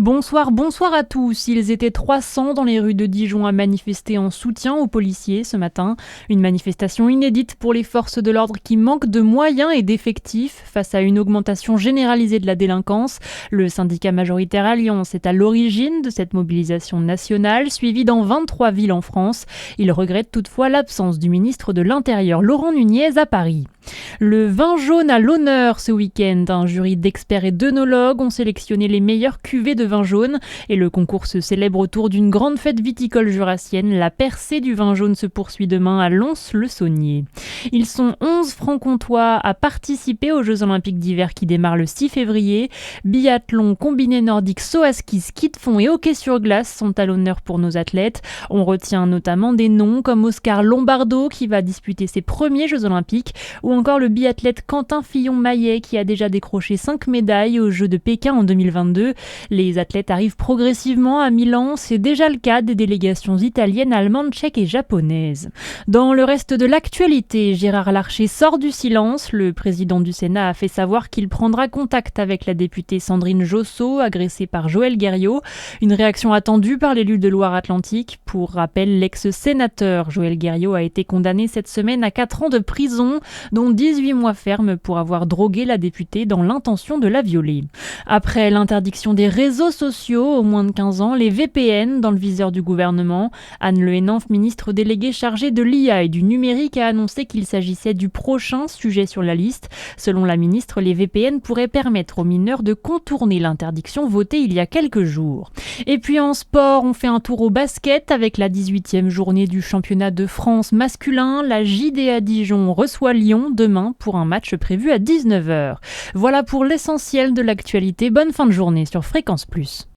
Bonsoir à tous. Ils étaient 300 dans les rues de Dijon à manifester en soutien aux policiers ce matin. Une manifestation inédite pour les forces de l'ordre qui manquent de moyens et d'effectifs face à une augmentation généralisée de la délinquance. Le syndicat majoritaire Alliance est à l'origine de cette mobilisation nationale, suivie dans 23 villes en France. Il regrette toutefois l'absence du ministre de l'Intérieur, Laurent Nunez, à Paris. Le vin jaune à l'honneur ce week-end. Un jury d'experts et d'œnologues ont sélectionné les meilleures cuvées de vin jaune et le concours se célèbre autour d'une grande fête viticole jurassienne. La percée du vin jaune se poursuit demain à Lons-le-Saunier. Ils sont 11 francs-comtois à participer aux Jeux Olympiques d'hiver qui démarrent le 6 février. Biathlon, combiné nordique, saut à ski, ski de fond et hockey sur glace sont à l'honneur pour nos athlètes. On retient notamment des noms comme Oscar Lombardo qui va disputer ses premiers Jeux Olympiques ou encore le biathlète Quentin Fillon-Maillet qui a déjà décroché 5 médailles aux Jeux de Pékin en 2022. Les athlètes arrivent progressivement à Milan, c'est déjà le cas des délégations italiennes, allemandes, tchèques et japonaises. Dans le reste de l'actualité, Gérard Larcher sort du silence. Le président du Sénat a fait savoir qu'il prendra contact avec la députée Sandrine Josso, agressée par Joël Guerriau. Une réaction attendue par l'élu de Loire-Atlantique. Pour rappel, l'ex-sénateur Joël Guerriau a été condamné cette semaine à 4 ans de prison, dont 18 mois ferme pour avoir drogué la députée dans l'intention de la violer. Après l'interdiction des réseaux sociaux aux moins de 15 ans, les VPN dans le viseur du gouvernement, Anne Le Hennan, ministre déléguée chargée de l'IA et du numérique, a annoncé qu'il s'agissait du prochain sujet sur la liste. Selon la ministre, les VPN pourraient permettre aux mineurs de contourner l'interdiction votée il y a quelques jours. Et puis en sport, on fait un tour au basket avec la 18e journée du championnat de France masculin. La JDA Dijon reçoit Lyon demain pour un match prévu à 19h. Voilà pour l'essentiel de l'actualité. Bonne fin de journée sur Fréquence Plus.